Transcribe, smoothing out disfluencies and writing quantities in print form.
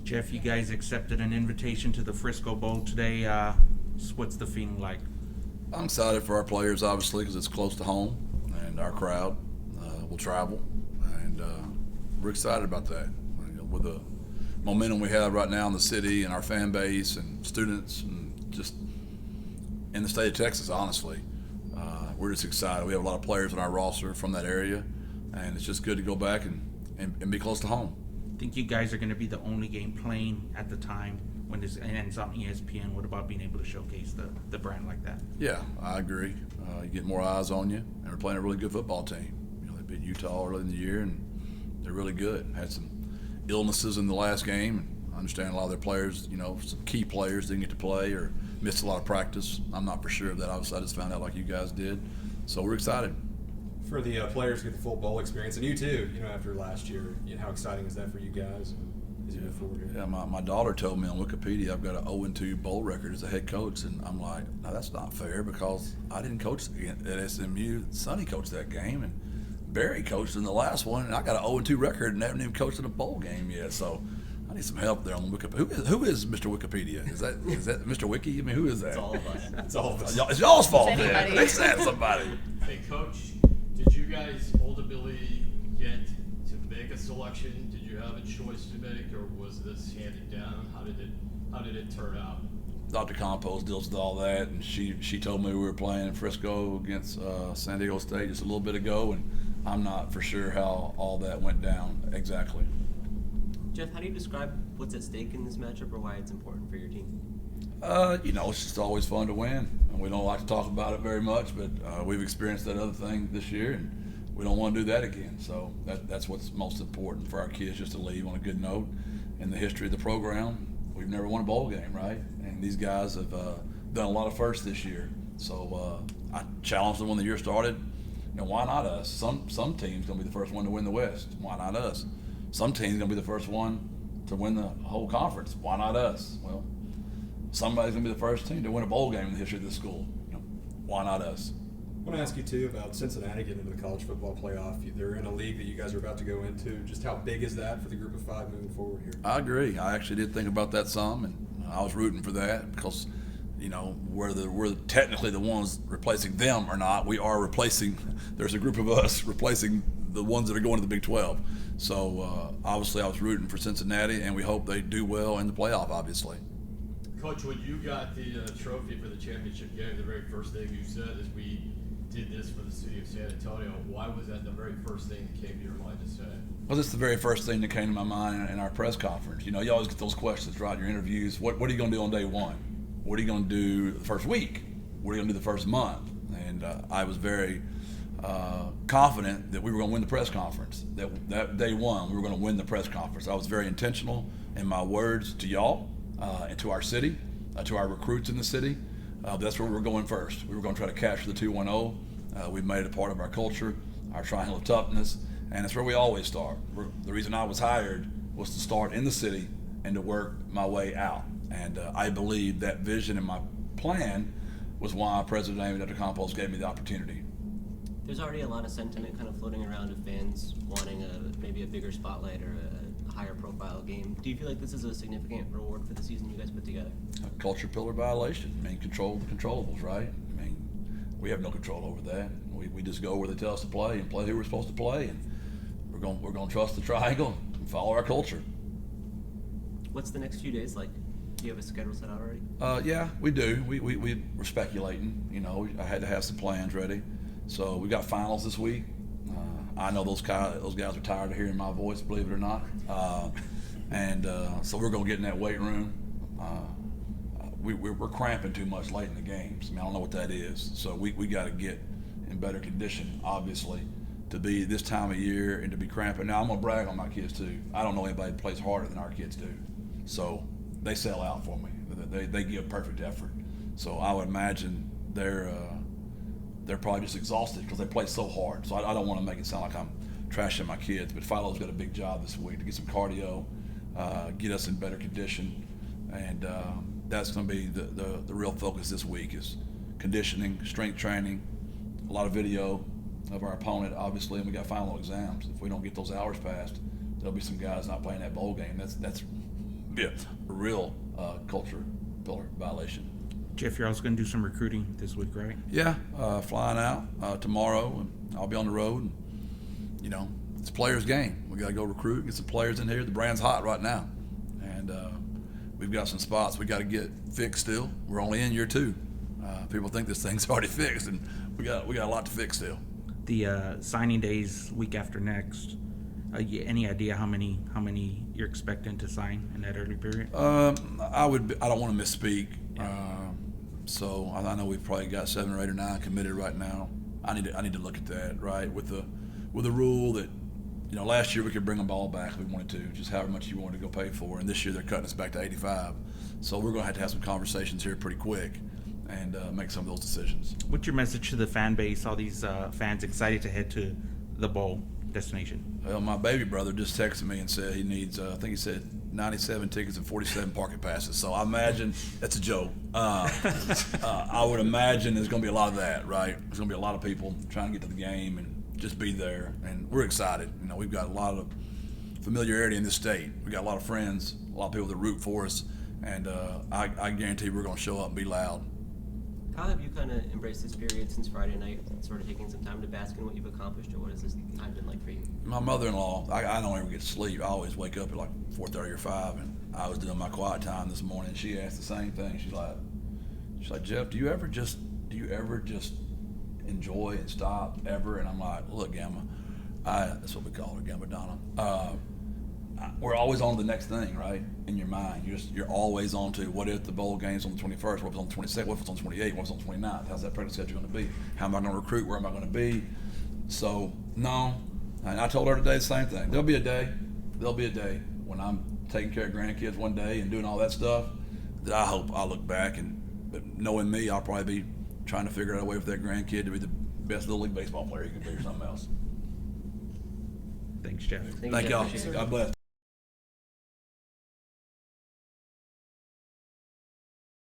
Jeff, you guys accepted an invitation to the Frisco Bowl today. What's the feeling like? I'm excited for our players, obviously, because it's close to home, and our crowd will travel, and we're excited about that. With the momentum we have right now in the city and our fan base and students and just in the state of Texas, honestly, we're just excited. We have a lot of players on our roster from that area, and it's just good to go back and be close to home. I think you guys are going to be the only game playing at the time when this ends on ESPN. What about being able to showcase the brand like that? Yeah, I agree. You get more eyes on you, and we're playing a really good football team. They beat Utah early in the year, and they're really good. Had some illnesses in the last game. I understand a lot of their players, some key players didn't get to play or missed a lot of practice. I'm not for sure of that. Obviously, I just found out like you guys did. So we're excited. For the players to get the full bowl experience, and you too, after last year, how exciting is that for you guys as you move forward here? Yeah, my daughter told me on Wikipedia I've got an 0-2 bowl record as a head coach, and I'm like, no, that's not fair because I didn't coach at SMU. Sonny coached that game, and Barry coached in the last one, and I got an 0-2 record and haven't even coached in a bowl game yet. So I need some help there on Wikipedia. Who is Mr. Wikipedia? Is that Mr. Wiki? I mean, who is that? It's all of us. It's all of us. It's y'all's fault then. They said somebody. Hey, Coach, did you guys ultimately get to make a selection? Did you have a choice to make, or was this handed down? How did it turn out? Dr. Campos deals with all that, and she told me we were playing in Frisco against San Diego State just a little bit ago, and I'm not for sure how all that went down exactly. Jeff, how do you describe what's at stake in this matchup or why it's important for your team? It's just always fun to win, and we don't like to talk about it very much, but we've experienced that other thing this year, and we don't want to do that again. So that's what's most important for our kids, just to leave on a good note. In the history of the program, we've never won a bowl game, right? And these guys have done a lot of firsts this year. So I challenged them when the year started. Why not us? Some team's going to be the first one to win the West. Why not us? Some team's going to be the first one to win the whole conference. Why not us? Well, somebody's going to be the first team to win a bowl game in the history of this school. Why not us? I want to ask you, too, about Cincinnati getting into the college football playoff. They're in a league that you guys are about to go into. Just how big is that for the group of five moving forward here? I agree. I actually did think about that some, and I was rooting for that because, whether we're technically the ones replacing them or not, we are replacing – there's a group of us replacing the ones that are going to the Big 12. So, obviously, I was rooting for Cincinnati, and we hope they do well in the playoff, obviously. Coach, when you got the trophy for the championship game, the very first thing you said is we did this for the city of San Antonio. Why was that the very first thing that came to your mind to say? Well, it's the very first thing that came to my mind in our press conference. You always get those questions, right, in your interviews. What are you going to do on day one? What are you going to do the first week? What are you going to do the first month? And I was very confident that we were going to win the press conference, that day one we were going to win the press conference. I was very intentional in my words to y'all and to our city, to our recruits in the city. That's where we were going first. We were going to try to capture the 2-1-0. We've made it a part of our culture, our triangle of toughness, and it's where we always start. The reason I was hired was to start in the city and to work my way out. And I believe that vision and my plan was why President Amy Dr. Campos gave me the opportunity. There's already a lot of sentiment kind of floating around of fans wanting maybe a bigger spotlight or a higher profile game. Do you feel like this is a significant reward for the season you guys put together? A culture pillar violation. Control the controllables, right? We have no control over that. We just go where they tell us to play and play who we're supposed to play, and we're going to trust the triangle and follow our culture. What's the next few days like? Do you have a schedule set out already? Yeah, we do. We're speculating. I had to have some plans ready. So we got finals this week. I know those guys are tired of hearing my voice, believe it or not. So we're going to get in that weight room. We're cramping too much late in the games. I don't know what that is. So we got to get in better condition, obviously, to be this time of year and to be cramping. Now, I'm going to brag on my kids, too. I don't know anybody that plays harder than our kids do. So they sell out for me. They give perfect effort. So I would imagine they're probably just exhausted because they play so hard. So I don't want to make it sound like I'm trashing my kids, but Philo's got a big job this week to get some cardio, get us in better condition, and that's going to be the real focus this week is conditioning, strength training, a lot of video of our opponent, obviously, and we got final exams. If we don't get those hours passed, there'll be some guys not playing that bowl game. That's be a real culture pillar violation. Jeff, you're also going to do some recruiting this week, right? Yeah, flying out tomorrow, and I'll be on the road. And, you know, it's a players' game. We got to go recruit, get some players in here. The brand's hot right now, and we've got some spots we got to get fixed still. We're only in year 2. People think this thing's already fixed, and we got a lot to fix still. The signing days week after next. Any idea how many you're expecting to sign in that early period? I don't want to misspeak. So I know we've probably got 7 or 8 or 9 committed right now. I need to look at that, right? With the rule that, you know, last year we could bring them all back if we wanted to, just however much you wanted to go pay for, and this year they're cutting us back to 85. So we're going to have some conversations here pretty quick and make some of those decisions. What's your message to the fan base? All these fans excited to head to the bowl destination. Well, my baby brother just texted me and said he needs, I think he said 97 tickets and 47 parking passes. So I imagine that's a joke. I would imagine there's going to be a lot of that, right? There's going to be a lot of people trying to get to the game and just be there. And we're excited. You know, we've got a lot of familiarity in this state. We got a lot of friends, a lot of people that root for us, and I guarantee we're going to show up and be loud. How have you kind of embraced this period since Friday night, sort of taking some time to bask in what you've accomplished, or what has this time been like for you? My mother-in-law, I don't ever get to sleep. I always wake up at like 4:30 or 5, and I was doing my quiet time this morning. She asked the same thing. She's like, Jeff, do you ever just enjoy and stop ever? And I'm like, look, Gamma, that's what we call her, Gamma Donna. We're always on to the next thing, right? In your mind, you're always on to what if the bowl game's on the 21st? What if it's on the 22nd? What if it's on the 28th? What if it's on the 29th? How's that practice schedule going to be? How am I going to recruit? Where am I going to be? So no, and I told her today the same thing. There'll be a day when I'm taking care of grandkids one day and doing all that stuff that I hope I look back but knowing me, I'll probably be trying to figure out a way for that grandkid to be the best little league baseball player he can be or something else. Thanks, Jeff. Thank y'all. Appreciate it. God bless.